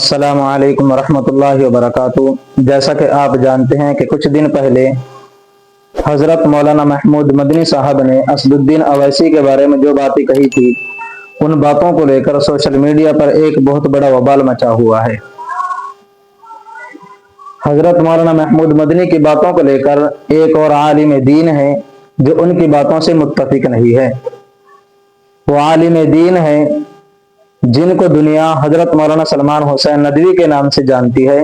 अस्सलामु अलैकुम वरहमतुल्लाहि वबरकातुहू। जैसा कि आप जानते हैं कि कुछ दिन पहले हज़रत मौलाना महमूद मदनी साहब ने असदुद्दीन अवैसी के बारे में जो बातें कही थी, उन बातों को लेकर सोशल मीडिया पर एक बहुत बड़ा वबाल मचा हुआ है। हज़रत मौलाना महमूद मदनी की बातों को लेकर एक और आलिम दीन है जो उनकी बातों से मुत्तफिक नहीं है। वो आलिम दीन है जिनको दुनिया हजरत मौलाना सलमान हुसैन नदवी के नाम से जानती है।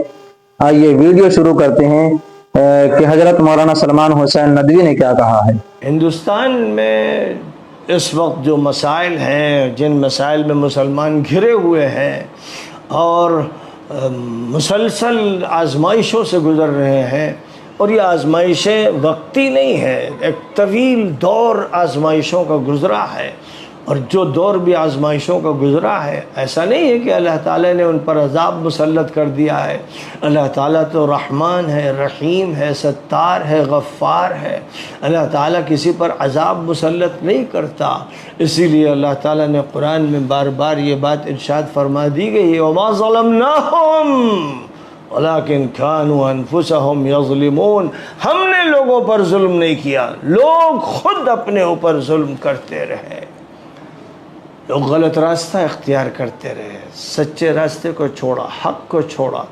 आइए वीडियो शुरू करते हैं कि हजरत मौलाना सलमान हुसैन नदवी ने क्या कहा है। हिंदुस्तान में इस वक्त जो मसाइल हैं, जिन मसाइल में मुसलमान घिरे हुए हैं और मुसलसल आजमाइशों से गुज़र रहे हैं, और ये आजमाइशें वक्ती नहीं है, एक तवील दौर आजमाइशों का गुज़रा है। और जो दौर भी आजमाइशों का गुज़रा है, ऐसा नहीं है कि अल्लाह ताला ने उन पर अज़ाब मुसल्लत कर दिया है। अल्लाह ताला तो रहमान है, रहीम है, सत्तार है, गफ़्फ़ार है। अल्लाह ताला किसी पर अज़ाब मुसल्लत नहीं करता। इसीलिए अल्लाह ताला ने कुरान में बार बार ये बात इरशाद फरमा दी गई है, वमा ज़लमनाहुम वलाकिन कानू अनफुसहुम यज़लिमून। हमने लोगों पर जुल्म नहीं किया, लोग खुद अपने ऊपर जुल्म करते रहे। लोग गलत रास्ता इख्तियार करते रहे, सच्चे रास्ते को छोड़ा, हक़ को छोड़ा,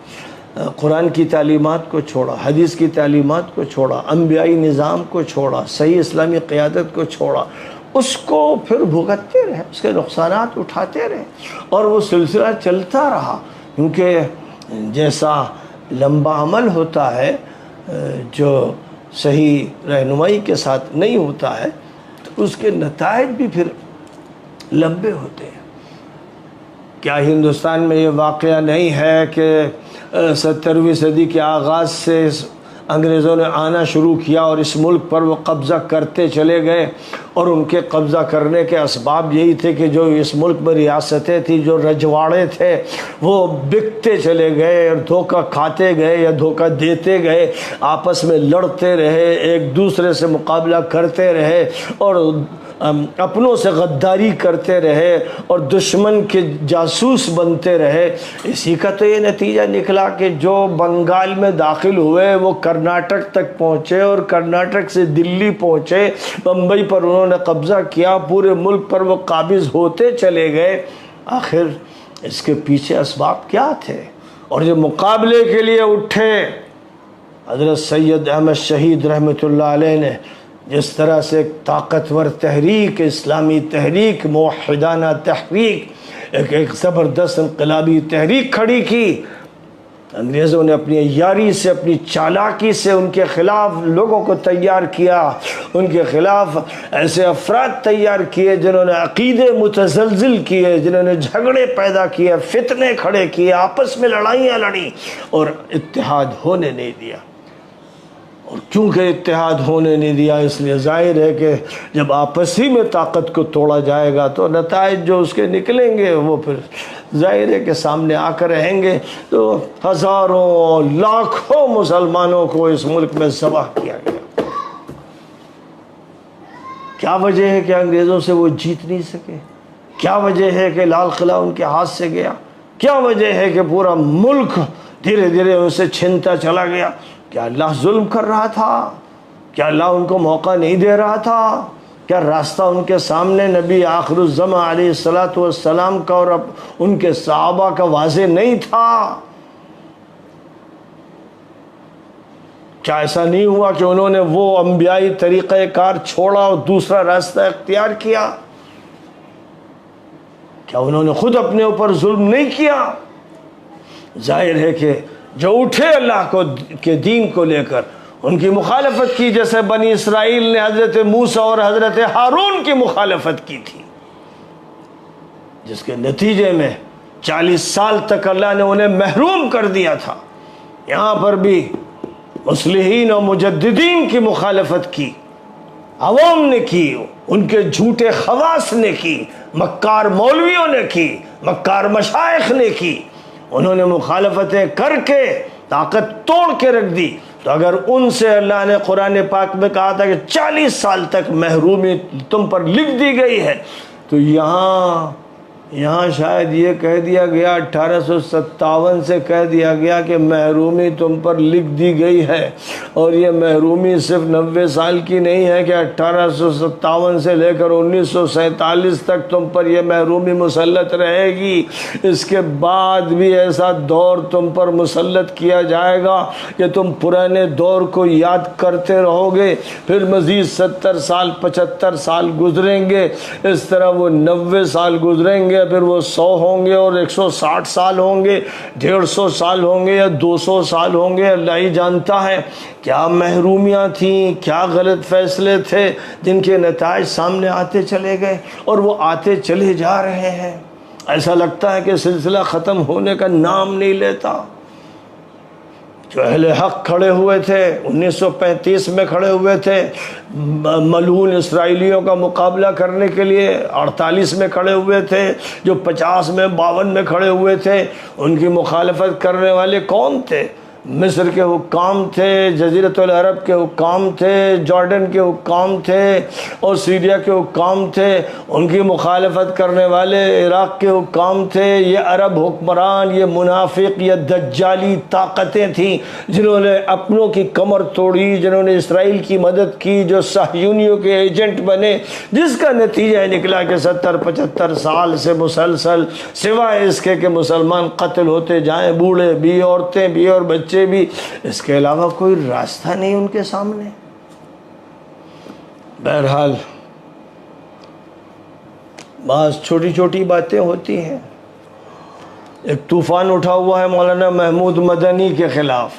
कुरान की तालीमात को छोड़ा, हदीस की तालीमात को छोड़ा, अंबियाई निज़ाम को छोड़ा, सही इस्लामी क़ियादत को छोड़ा, उसको फिर भुगतते रहे, उसके नुक़सानात उठाते रहे और वो सिलसिला चलता रहा। क्योंकि जैसा लंबा अमल होता है जो सही रहनुमाई के साथ नहीं होता है, तो उसके नताइज भी फिर लंबे होते हैं। क्या हिंदुस्तान में ये वाक़या नहीं है कि 17वीं सदी के आगाज़ से अंग्रेज़ों ने आना शुरू किया और इस मुल्क पर वो कब्ज़ा करते चले गए, और उनके कब्ज़ा करने के असबाब यही थे कि जो इस मुल्क में रियासतें थी, जो रजवाड़े थे, वो बिकते चले गए और धोखा खाते गए या धोखा देते गए, आपस में लड़ते रहे, एक दूसरे से मुकाबला करते रहे और अपनों से गद्दारी करते रहे और दुश्मन के जासूस बनते रहे। इसी का तो ये नतीजा निकला कि जो बंगाल में दाखिल हुए वो कर्नाटक तक पहुँचे और कर्नाटक से दिल्ली पहुँचे, बम्बई पर उन्होंने कब्ज़ा किया, पूरे मुल्क पर वो काबिज़ होते चले गए। आखिर इसके पीछे असबाब क्या थे? और जो मुकाबले के लिए उठे, हज़रत सैयद अहमद शहीद रहमतुल्लाह अलैह ने जिस तरह से एक ताकतवर तहरीक, इस्लामी तहरीक, मुवहिदाना तहरीक, एक ज़बरदस्त इनकलाबी तहरीक खड़ी की, अंग्रेज़ों ने अपनी यारी से, अपनी चालाकी से उनके ख़िलाफ़ लोगों को तैयार किया, उनके ख़िलाफ़ ऐसे अफराद तैयार किए जिन्होंने अक़ीदे मुतज़लज़िल किए, जिन्होंने झगड़े पैदा किए, फितने खड़े किए, आपस में लड़ाइयाँ लड़ी और इत्तेहाद होने नहीं दिया। और चूँकि इत्तेहाद होने नहीं दिया, इसलिए ज़ाहिर है कि जब आपस ही में ताकत को तोड़ा जाएगा तो नताइज जो उसके निकलेंगे वो फिर ज़ाहिर है कि सामने आकर रहेंगे। तो हज़ारों लाखों मुसलमानों को इस मुल्क में ज़बह किया गया। क्या वजह है कि अंग्रेज़ों से वो जीत नहीं सके? क्या वजह है कि लाल किला उनके हाथ से गया? क्या वजह है कि पूरा मुल्क धीरे धीरे उनसे छिनता चला गया? क्या अल्लाह जुल्म कर रहा था? क्या अल्लाह उनको मौका नहीं दे रहा था? क्या रास्ता उनके सामने नबी आखिरुज़्ज़मा अलैहिस्सलातु वस्सलाम का और उनके सहाबा का वाज़े नहीं था? क्या ऐसा नहीं हुआ कि उन्होंने वो अंबियाई तरीक़ाकार छोड़ा और दूसरा रास्ता इख्तियार किया? क्या उन्होंने खुद अपने ऊपर जुल्म नहीं किया? जाहिर है कि जो उठे अल्लाह को के दीन को लेकर, उनकी मुखालफत की, जैसे बनी इसराइल ने हज़रत मूसा और हज़रत हारून की मुखालफत की थी, जिसके नतीजे में 40 साल तक अल्लाह ने उन्हें महरूम कर दिया था। यहाँ पर भी मुस्लिहीन और मुजद्दिदीन की मुखालफत की, अवाम ने की, उनके झूठे खवास ने की, मक्कार मौलवियों ने की, मक्कार मशाइख ने की। उन्होंने मुखालफतें करके ताकत तोड़ के रख दी। तो अगर उनसे अल्लाह ने कुरान पाक में कहा था कि 40 साल तक महरूमी तुम पर लिख दी गई है, तो यहाँ यहाँ शायद ये कह दिया गया 1857 से कह दिया गया कि महरूमी तुम पर लिख दी गई है, और ये महरूमी सिर्फ 90 साल की नहीं है कि 1857 से लेकर 1947 तक तुम पर यह महरूमी मुसल्लत रहेगी। इसके बाद भी ऐसा दौर तुम पर मुसल्लत किया जाएगा कि तुम पुराने दौर को याद करते रहोगे। फिर मज़ीद 70 साल 75 साल गुजरेंगे, इस तरह वो 90 साल गुजरेंगे, फिर वो 100 होंगे और 160 साल होंगे, 150 साल होंगे या 200 साल होंगे। अल्लाह ही जानता है क्या महरूमियाँ थीं, क्या गलत फैसले थे जिनके नताइज सामने आते चले गए और वो आते चले जा रहे हैं। ऐसा लगता है कि सिलसिला ख़त्म होने का नाम नहीं लेता। जो अहले हक़ खड़े हुए थे 1935 में खड़े हुए थे मलऊन इसराइलियों का मुकाबला करने के लिए, 48 में खड़े हुए थे, जो 50 में 52 में खड़े हुए थे, उनकी मुखालफत करने वाले कौन थे? मिस्र के हुक्काम थे, जज़ीरतुल अरब के हुक्काम थे, जॉर्डन के हुक्काम थे और सीरिया के हुक्काम थे। उनकी मुखालफत करने वाले इराक़ के हुक्काम थे। ये अरब हुक्मरान, ये मुनाफिक, ये दज्जाली ताकतें थीं जिन्होंने अपनों की कमर तोड़ी, जिन्होंने इसराइल की मदद की, जो सहयूनियों के एजेंट बने, जिसका नतीजा निकला कि 70-75 साल से मुसलसल सिवाय इसके कि मुसलमान कत्ल होते जाएं, बूढ़े भी, औरतें भी और बच्चे भी, इसके अलावा कोई रास्ता नहीं उनके सामने। बहरहाल बस छोटी छोटी बातें होती हैं। एक तूफान उठा हुआ है मौलाना महमूद मदनी के खिलाफ।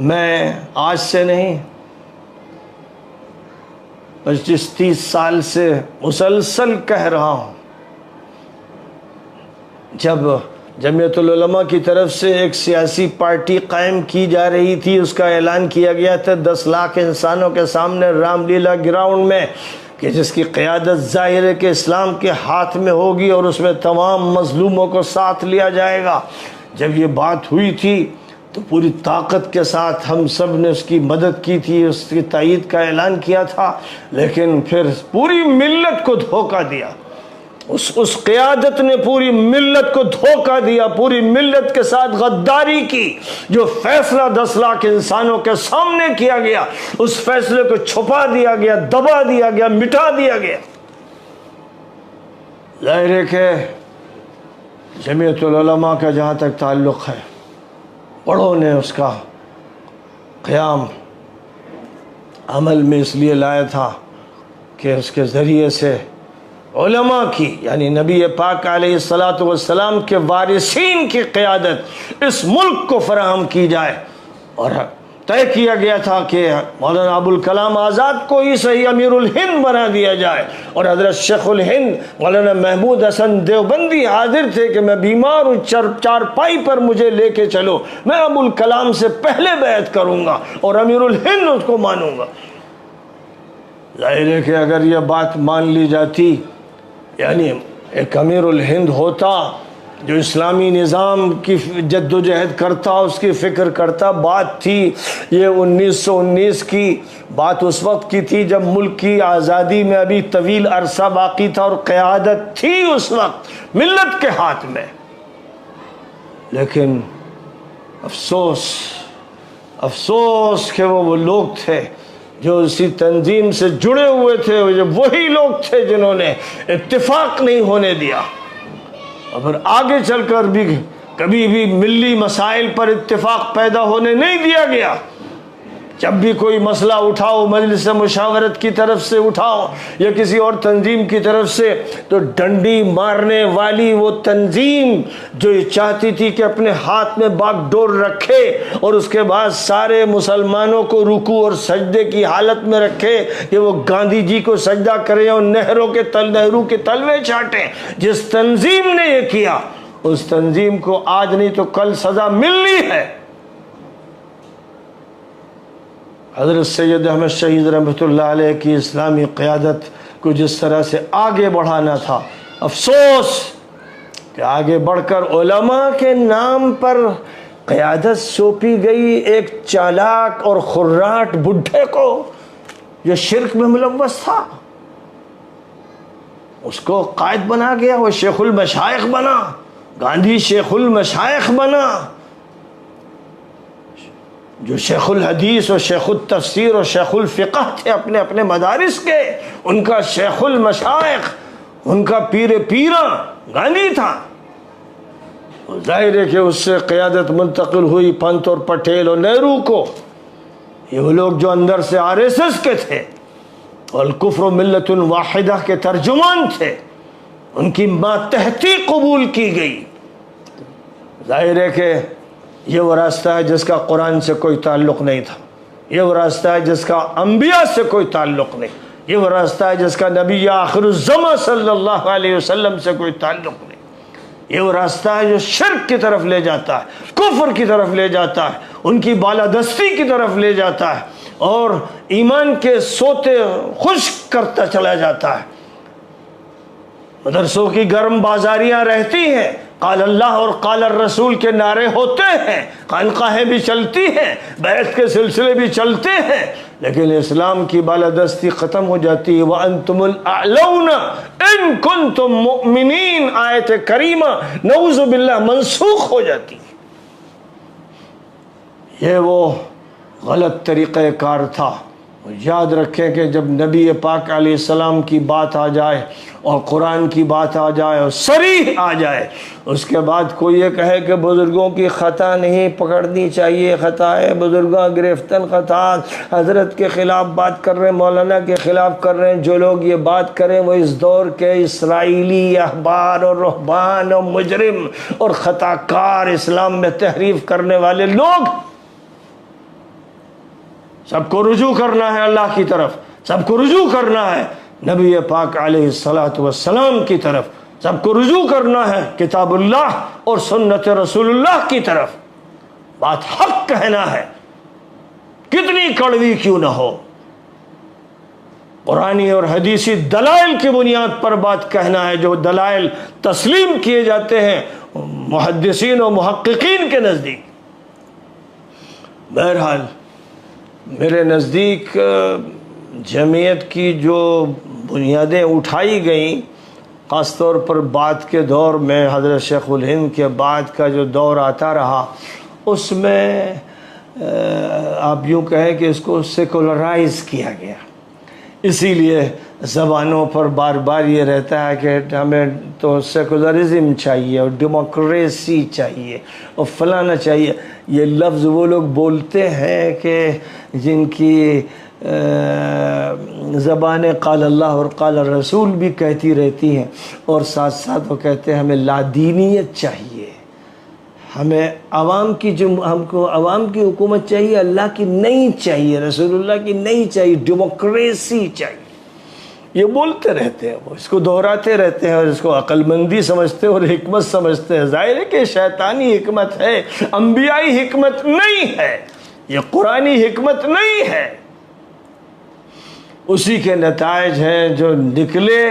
मैं आज से नहीं 25-30 साल से मुसलसल कह रहा हूँ, जब जमीयतुल उलमा की तरफ से एक सियासी पार्टी कायम की जा रही थी, उसका ऐलान किया गया था 10 लाख इंसानों के सामने रामलीला ग्राउंड में कि जिसकी क़यादत ज़ाहिर है कि इस्लाम के हाथ में होगी और उसमें तमाम मज़लूमों को साथ लिया जाएगा। जब ये बात हुई थी तो पूरी ताकत के साथ हम सब ने उसकी मदद की थी, उसकी तायीद का ऐलान किया था, लेकिन फिर पूरी मिल्लत को धोखा दिया। उस क़यादत ने पूरी मिल्लत को धोखा दिया, पूरी मिल्लत के साथ गद्दारी की। जो फैसला 10 लाख इंसानों के सामने किया गया, उस फैसले को छुपा दिया गया, दबा दिया गया, मिटा दिया गया। ज़ाहिर है कि जमीयतुल उलमा का जहाँ तक ताल्लुक़ है, बड़ों ने उसका क़याम अमल में इसलिए लाया था कि उसके ज़रिए से उलमा की, यानी नबी पाक अलैहिस्सलातु वस्सलाम के वारिसीन की क़यादत इस मुल्क को फराहम की जाए। और तय किया गया था कि मौलाना अबुल कलाम आज़ाद को ही सही अमीरुल हिंद बना दिया जाए। और हज़रत शेखुल हिंद मौलाना महमूद हसन देवबंदी हाजिर थे कि मैं बीमार हूँ, चारपाई पर मुझे लेके चलो, मैं अबुल कलाम से पहले बैत करूँगा और अमीरुल हिंद उसको मानूँगा। ज़ाहिर है कि अगर यह बात मान ली जाती, यानी एक अमीरुल हिंद होता जो इस्लामी निज़ाम की जद्दोजहद करता, उसकी फ़िक्र करता। बात थी ये 1919 की बात, उस वक्त की थी जब मुल्क की आज़ादी में अभी तवील अरसा बाकी था और क़यादत थी उस वक्त मिल्लत के हाथ में। लेकिन अफसोस कि वो लोग थे जो इसी तंजीम से जुड़े हुए थे, जो वही लोग थे जिन्होंने इत्तिफाक नहीं होने दिया। और फिर आगे चलकर भी कभी भी मिल्ली मसाइल पर इत्तिफाक पैदा होने नहीं दिया गया। जब भी कोई मसला उठाओ, मजलिस मुशावरत की तरफ से उठाओ या किसी और तंजीम की तरफ से, तो डंडी मारने वाली वो तंजीम जो ये चाहती थी कि अपने हाथ में बागडोर रखे और उसके बाद सारे मुसलमानों को रुकू और सजदे की हालत में रखे कि वो गांधी जी को सजदा करें और नेहरू के तलवे चाटें, जिस तंजीम ने ये किया, उस तंजीम को आज नहीं तो कल सज़ा मिलनी है। हज़रत सैयद अहमद शहीद रहमतुल्लाह अलैह की इस्लामी क़यादत को जिस तरह से आगे बढ़ाना था, अफसोस कि आगे बढ़कर उलमा के नाम पर क़यादत सौंपी गई एक चालाक और खुर्राट बुढ़े को जो शिर्क में मुलव्वस था। उसको कायद बना गया, वो शेखुल मशाइख बना, गांधी शेखुल मशाइख बना। जो शेखुल हदीस और शेखुल तफसीर और शेखुल फ़िक़ह थे अपने अपने मदारिस के, उनका शेखुल मशाइख, उनका पीर पीरा गांधी था। जाहिर है कि उससे क़यादत मुंतकिल हुई पंत और पटेल और नेहरू को। ये वो लोग जो अंदर से आरएसएस के थे और कुफ्र मिल्लतुन वाहिदा के तर्जुमान थे, उनकी मातहती कबूल की गई। जाहिर है कि ये वो रास्ता है जिसका कुरान से कोई ताल्लुक़ नहीं था, ये वो रास्ता है जिसका अंबिया से कोई ताल्लुक़ नहीं, ये वो रास्ता है जिसका नबी आखिरुज़्ज़मा सल्लल्लाहु अलैहि वसल्लम से कोई ताल्लुक़ नहीं। ये वो रास्ता है जो शिर्क की तरफ ले जाता है, कुफ्र की तरफ ले जाता है, उनकी बालादस्ती की तरफ ले जाता है और ईमान के सोते खुश्क करता चला जाता है। मदरसों की गर्म बाजारियाँ रहती हैं, काल अल्लाह और काल रसूल के नारे होते हैं, खानकाहें भी चलती हैं, बैत के सिलसिले भी चलते हैं, लेकिन इस्लाम की बालादस्ती ख़त्म हो जाती है। व अंतुमुल अअलौना इन कुंतुम मुमिनीन, आयत करीमा नऊज़ु बिल्लाह मनसूख हो जाती है। ये वो गलत तरीक़ेकार था। याद रखें कि जब नबी पाक अलैहिस्सलाम की बात आ जाए और कुरान की बात आ जाए और सरीह आ जाए, उसके बाद कोई ये कहे कि बुज़ुर्गों की ख़ता नहीं पकड़नी चाहिए, ख़ता है बुज़ुर्गों गिरफ्तन ख़ता, हज़रत के ख़िलाफ़ बात कर रहे हैं, मौलाना के ख़िलाफ़ कर रहे हैं। जो लोग ये बात करें वो इस दौर के इसराइली अहबार और रुहबान और मुजरिम और ख़ताकार, इस्लाम में तहरीफ करने वाले लोग। सबको रुजू करना है अल्लाह की तरफ, सबको रुजू करना है नबी पाक अलैहिस्सलातु वस्सलाम की तरफ, सबको रुजू करना है किताबुल्लाह और सुन्नत रसूलुल्लाह की तरफ। बात हक कहना है, कितनी कड़वी क्यों ना हो। कुरानी और हदीसी दलाइल की बुनियाद पर बात कहना है, जो दलाइल तस्लीम किए जाते हैं मुहद्दिसीन और मुहक्किकीन के नज़दीक। बहरहाल मेरे नज़दीक जमीयत की जो बुनियादें उठाई गईं, ख़ास तौर पर बाद के दौर में हज़रत शेखुल हिंद के बाद का जो दौर आता रहा, उसमें आप यूँ कहें कि इसको सेकुलराइज़ किया गया। इसीलिए ज़बानों पर बार बार ये रहता है कि हमें तो सेकुलरिज़म चाहिए और डेमोक्रेसी चाहिए और फलाना चाहिए। ये लफ्ज़ वो लोग बोलते हैं कि जिनकी ज़बान क़ाल अल्लाह और क़ाल रसूल भी कहती रहती हैं, और साथ साथ वो कहते हैं हमें लादीनियत चाहिए, हमें आवाम की जो हमको आवाम की हुकूमत चाहिए, अल्लाह की नहीं चाहिए, रसूलुल्लाह की नहीं चाहिए, डेमोक्रेसी चाहिए। ये बोलते रहते हैं, वो इसको दोहराते रहते हैं और इसको अक्लमंदी समझते हैं और हिकमत समझते हैं। ज़ाहिर है कि शैतानी हिकमत है, अंबियाई हिकमत नहीं है, ये कुरानी हिकमत नहीं है। उसी के नताइज हैं जो निकले।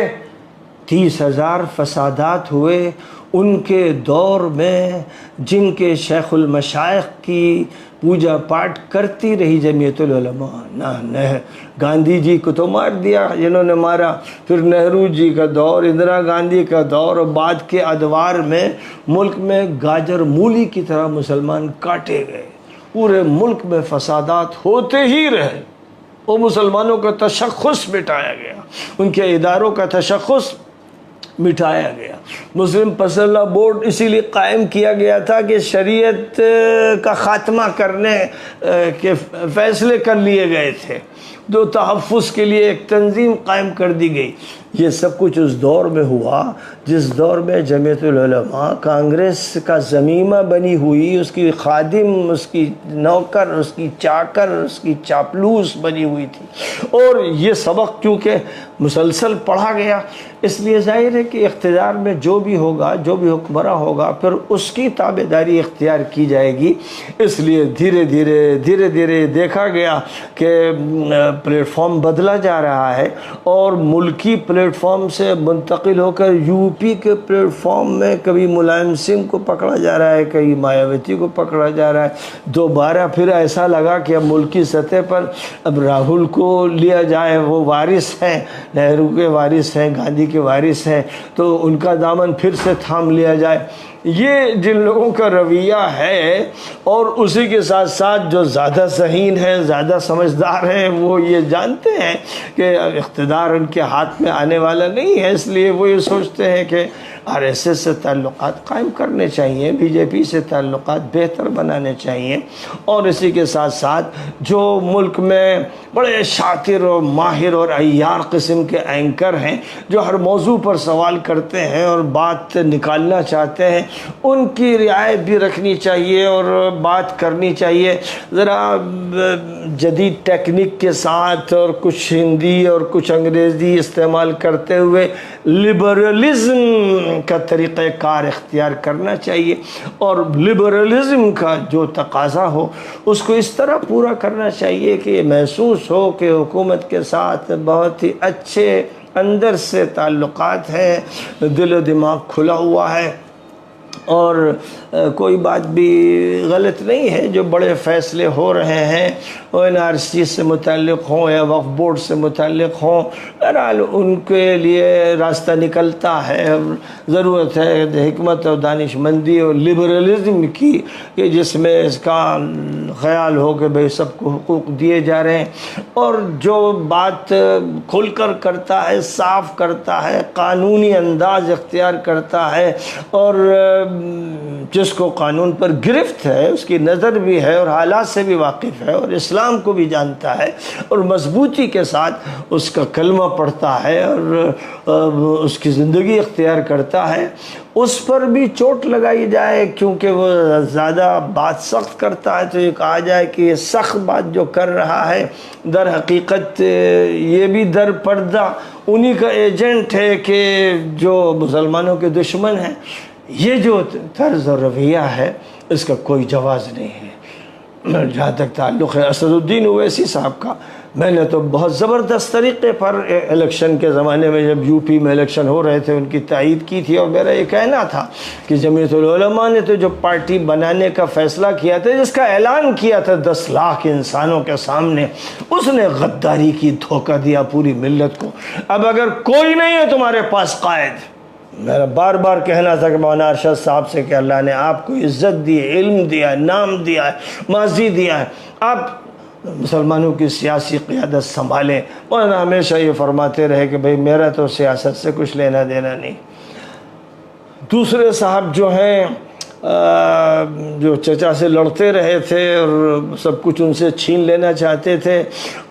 30,000 फसादात हुए उनके दौर में, जिनके शेखुल मशाइख की पूजा पाठ करती रही जमीयतुल उलमा। न गांधी जी को तो मार दिया जिन्होंने मारा, फिर नेहरू जी का दौर, इंदिरा गांधी का दौर, और बाद के अदवार में मुल्क में गाजर मूली की तरह मुसलमान काटे गए। पूरे मुल्क में फसादात होते ही रहे। वो मुसलमानों का तशख़्ख़ुस मिटाया गया, उनके इदारों का तशख़्ख़ुस मिटाया गया। मुस्लिम फैसला बोर्ड इसीलिए कायम किया गया था कि शरीयत का ख़ात्मा करने के फ़ैसले कर लिए गए थे, जो तहफ़्फ़ुज़ के लिए एक तंजीम कायम कर दी गई। ये सब कुछ उस दौर में हुआ जिस दौर में जमीयतुल उलमा कांग्रेस का ज़मीमा बनी हुई, उसकी खादिम, उसकी नौकर, उसकी चाकर, उसकी चापलूस बनी हुई थी। और ये सबक क्योंकि मुसलसल पढ़ा गया, इसलिए ज़ाहिर है कि इख्तियार में जो भी होगा, जो भी हुक्मरान होगा, फिर उसकी ताबेदारी इख्तियार की जाएगी। इसलिए धीरे धीरे देखा गया कि प्लेटफॉर्म बदला जा रहा है और मुल्की प्लेटफॉर्म से मुंतकिल होकर यूपी के प्लेटफॉर्म में कभी मुलायम सिंह को पकड़ा जा रहा है, कहीं मायावती को पकड़ा जा रहा है। दोबारा फिर ऐसा लगा कि अब मुल्की सतह पर अब राहुल को लिया जाए, वो वारिस हैं, नेहरू के वारिस हैं, गांधी के वारिस हैं, तो उनका दामन फिर से थाम लिया जाए। ये जिन लोगों का रवैया है, और उसी के साथ साथ जो ज़्यादा ज़हीन है, ज़्यादा समझदार हैं, वो ये जानते हैं कि इक़्तिदार उनके हाथ में आने वाला नहीं है, इसलिए वो ये सोचते हैं कि आरएसएस से ताल्लुक़ात कायम करने चाहिए, बीजेपी से ताल्लुक़ात बेहतर बनाने चाहिए। और इसी के साथ साथ जो मुल्क में बड़े शातिर और माहिर और अय्यार किस्म के एंकर हैं, जो हर मौजू पर सवाल करते हैं और बात निकालना चाहते हैं, उनकी रियायत भी रखनी चाहिए और बात करनी चाहिए। ज़रा जदीद टेक्निक के साथ और कुछ हिंदी और कुछ अंग्रेज़ी इस्तेमाल करते हुए लिबरलिज़म का तरीक़ाकार इख्तियार करना चाहिए, और लिबरलिज़म का जो तकाज़ा हो उसको इस तरह पूरा करना चाहिए कि महसूस हो कि हुकूमत के साथ बहुत ही अच्छे अंदर से ताल्लुक़ात हैं, दिल दिमाग खुला हुआ है, और कोई बात भी गलत नहीं है। जो बड़े फ़ैसले हो रहे हैं वो NRC से मुताल्लिक़ हों या वक्फ़ बोर्ड से मुताल्लिक़ हों, बहरहाल उनके लिए रास्ता निकलता है। ज़रूरत है हिकमत और दानिशमंदी और लिबरलिज़म की, कि जिसमें इसका ख़याल हो कि भाई सबको हुकूक दिए जा रहे हैं, और जो बात खुलकर करता है, साफ़ करता है, कानूनी अंदाज़ इख्तियार करता है, और जिसको कानून पर गिरफ्त है, उसकी नज़र भी है और हालात से भी वाकिफ़ है और इस्लाम को भी जानता है, और मजबूती के साथ उसका कलमा पढ़ता है और उसकी ज़िंदगी इख्तियार करता है, उस पर भी चोट लगाई जाए क्योंकि वो ज़्यादा बात सख्त करता है, तो ये कहा जाए कि ये सख्त बात जो कर रहा है दर हकीकत ये भी दर पर्दा उन्हीं का एजेंट है कि जो मुसलमानों के दुश्मन हैं। ये जो तर्ज़ और रवैया है इसका कोई जवाज़ नहीं है। जहाँ तक ताल्लुक़ है असदुद्दीन ओवैसी साहब का, मैंने तो बहुत ज़बरदस्त तरीक़े पर इलेक्शन के ज़माने में जब यूपी में इलेक्शन हो रहे थे उनकी तायीद की थी, और मेरा ये कहना था कि जमीयतुल उलमा ने तो जो पार्टी बनाने का फ़ैसला किया था, जिसका ऐलान किया था 10 लाख इंसानों के सामने, उसने गद्दारी की, धोखा दिया पूरी मिल्लत को। अब अगर कोई नहीं है तुम्हारे पास कायद, मेरा बार बार कहना था कि मौलाना अरशद साहब से कि अल्लाह ने आपको इज़्ज़त दी है, इल्म दिया है, नाम दिया है, माजी दिया है, आप मुसलमानों की सियासी क़ियादत संभालें। मौलाना हमेशा ये फरमाते रहे कि भाई मेरा तो सियासत से कुछ लेना देना नहीं। दूसरे साहब जो हैं जो चचा से लड़ते रहे थे और सब कुछ उनसे छीन लेना चाहते थे,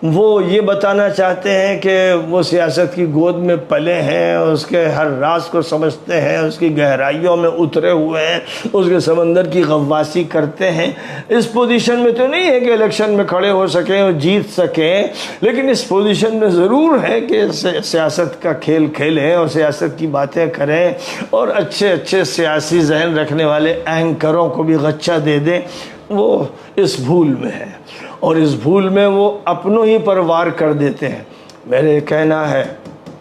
वो ये बताना चाहते हैं कि वो सियासत की गोद में पले हैं, उसके हर राज को समझते हैं, उसकी गहराइयों में उतरे हुए हैं, उसके समंदर की गव्वासी करते हैं। इस पोजीशन में तो नहीं है कि इलेक्शन में खड़े हो सकें और जीत सकें, लेकिन इस पोजीशन में ज़रूर है कि सियासत का खेल खेलें और सियासत की बातें करें, और अच्छे अच्छे सियासी जहन रखने वाले एंकरों को भी गच्चा दे दें। वो इस भूल में है, और इस भूल में वो अपनों ही पर वार कर देते हैं। मेरे कहना है,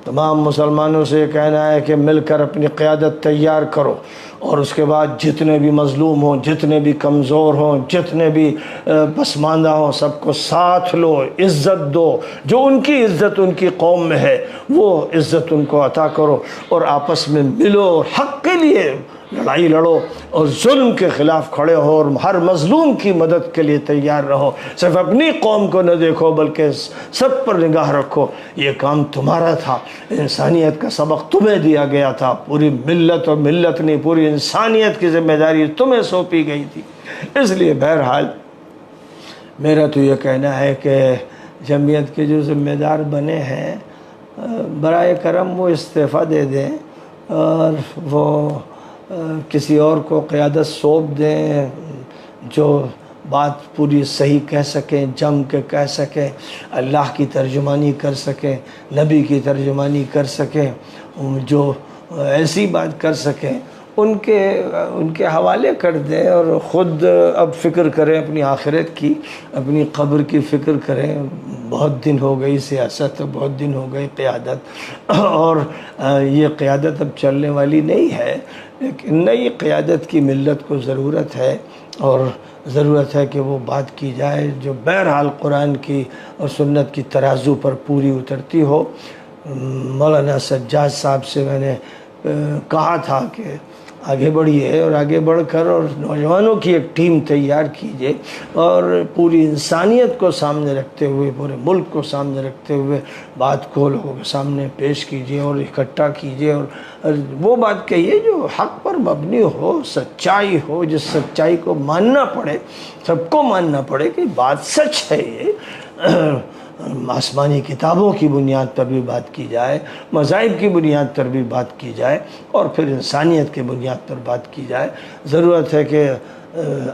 तमाम मुसलमानों से कहना है कि मिलकर अपनी क़यादत तैयार करो, और उसके बाद जितने भी मज़लूम हों, जितने भी कमज़ोर हों, जितने भी पसमानदा हों, सबको साथ लो, इज़्ज़त दो। जो उनकी इज़्ज़त उनकी कौम में है वो इज़्ज़त उनको अता करो, और आपस में मिलो, हक़ के लिए लड़ाई लड़ो, और जुल्म के ख़िलाफ़ खड़े हो, और हर मज़लूम की मदद के लिए तैयार रहो। सिर्फ अपनी कौम को न देखो बल्कि सब पर निगाह रखो। ये काम तुम्हारा था, इंसानियत का सबक तुम्हें दिया गया था, पूरी मिल्लत, और मिल्लत नहीं पूरी इंसानियत की ज़िम्मेदारी तुम्हें सौंपी गई थी। इसलिए बहरहाल मेरा तो ये कहना है कि जमीयत के जो ज़िम्मेदार बने हैं, बराए करम वो इस्तीफ़ा दे दें और वो किसी और को क़यादत सौंप दें जो बात पूरी सही कह सकें, जम के कह सकें, अल्लाह की तर्जुमानी कर सकें, नबी की तर्जुमानी कर सकें, जो ऐसी बात कर सकें उनके हवाले कर दें, और ख़ुद अब फ़िक्र करें अपनी आखिरत की, अपनी क़ब्र की फ़िक्र करें। बहुत दिन हो गई, सियासत बहुत दिन हो गई, क़यादत, और ये क़यादत अब चलने वाली नहीं है। एक नई क़यादत की मिल्लत को ज़रूरत है, और ज़रूरत है कि वो बात की जाए जो बहरहाल कुरान की और सुन्नत की तराजू पर पूरी उतरती हो। मौलाना सज्जाद साहब से मैंने कहा था कि आगे बढ़िए और आगे बढ़कर और नौजवानों की एक टीम तैयार कीजिए और पूरी इंसानियत को सामने रखते हुए, पूरे मुल्क को सामने रखते हुए बात को लोगों के सामने पेश कीजिए और इकट्ठा कीजिए, और वो बात कहिए जो हक़ पर मबनी हो, सच्चाई हो, जिस सच्चाई को मानना पड़े, सबको मानना पड़े कि बात सच है। ये आसमानी किताबों की बुनियाद पर भी बात की जाए, मज़ाहिब की बुनियाद पर भी बात की जाए, और फिर इंसानियत की बुनियाद पर बात की जाए। ज़रूरत है कि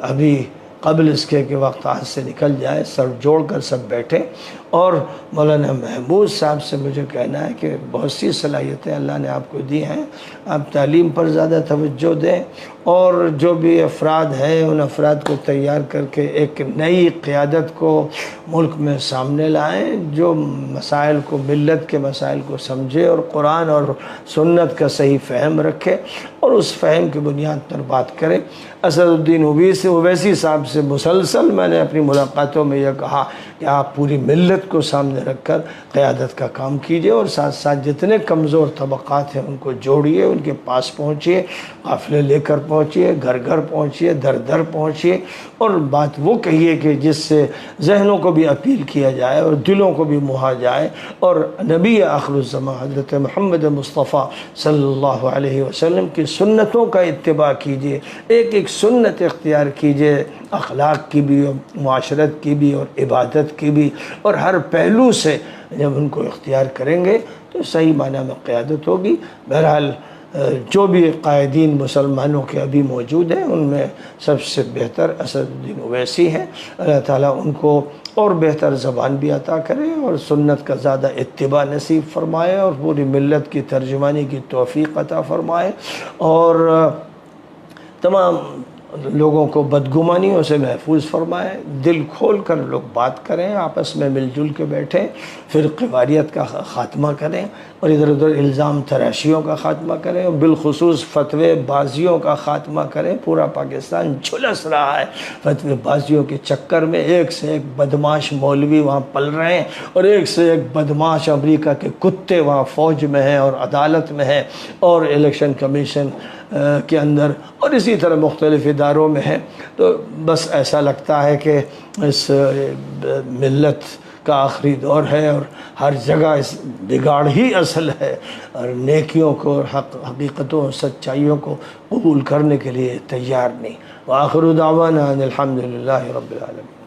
अभी कबल इसके कि वक्त हाथ से निकल जाए, सर जोड़ कर सब बैठे। और मौलाना महमूद साहब से मुझे कहना है कि बहुत सी सलाहियतें अल्लाह ने आपको दी हैं, आप तालीम पर ज़्यादा तवज्जो दें, और जो भी अफराद हैं उन अफराद को तैयार करके एक नई क़यादत को मुल्क में सामने लाएं, जो मसाइल को, मिल्लत के मसाइल को समझे और कुरान और सुन्नत का सही फ़हम रखे और उस फ़हम की बुनियाद पर बात करें। असदुद्दीन ओवैसी साहब से मुसलसल मैंने अपनी मुलाकातों में यह कहा कि आप पूरी मिल्लत को सामने रखकर क़यादत का काम कीजिए, और साथ साथ जितने कमज़ोर तबक़ात हैं उनको जोड़िए, उनके पास पहुँचिए, काफ़िले लेकर पहुँचिए, घर घर पहुँचिए, दर दर पहुँचिए, और बात वो कहिए कि जिससे जहनों को भी अपील किया जाए और दिलों को भी मुहा जाए, और नबी आखिरुज़्ज़मा हज़रत मोहम्मद मुस्तफ़ा सल्लल्लाहु अलैहि वसल्लम की सुन्नतों का इत्तिबा कीजिए, एक एक सुन्नत इख्तियार कीजिए, अखलाक की भी और मुआशरत की भी और इबादत की भी, और हर पहलू से जब उनको इख्तियार करेंगे तो सही माना में क़यादत होगी। बहरहाल जो भी कायदीन मुसलमानों के अभी मौजूद हैं उनमें सबसे बेहतर असदुद्दीन ओवैसी हैं। अल्लाह ताला उनको और बेहतर ज़बान भी अता करे और सुन्नत का ज़्यादा इत्तिबा नसीब फ़रमाए और पूरी मिल्लत की तर्जुमानी की तौफ़ीक़ अता फ़रमाए, और तमाम लोगों को बदगुमानियों से महफूज फरमाए। दिल खोल कर लोग बात करें, आपस में मिलजुल के बैठें, फिर क़िवारियत का ख़ात्मा करें और इधर उधर इल्ज़ाम तराशियों का ख़ात्मा करें, और बिलखुसूस फ़तवे बाजियों का ख़ात्मा करें। पूरा पाकिस्तान झुलस रहा है फ़तवे बाजियों के चक्कर में, एक से एक बदमाश मौलवी वहाँ पल रहे हैं और एक से एक बदमाश अमरीका के कुत्ते वहाँ फ़ौज में हैं और अदालत में हैं और इलेक्शन कमीशन के अंदर और इसी तरह मुख्तलिफ़ इदारों में है। तो बस ऐसा लगता है कि इस मिल्लत का आखिरी दौर है और हर जगह इस बिगाड़ ही असल है, और नेकियों को और हकीकतों और सच्चाइयों को कबूल करने के लिए तैयार नहीं। व आखिरु दावाना अनिल हम्दुलिल्लाहि रब्बिल आलमीन।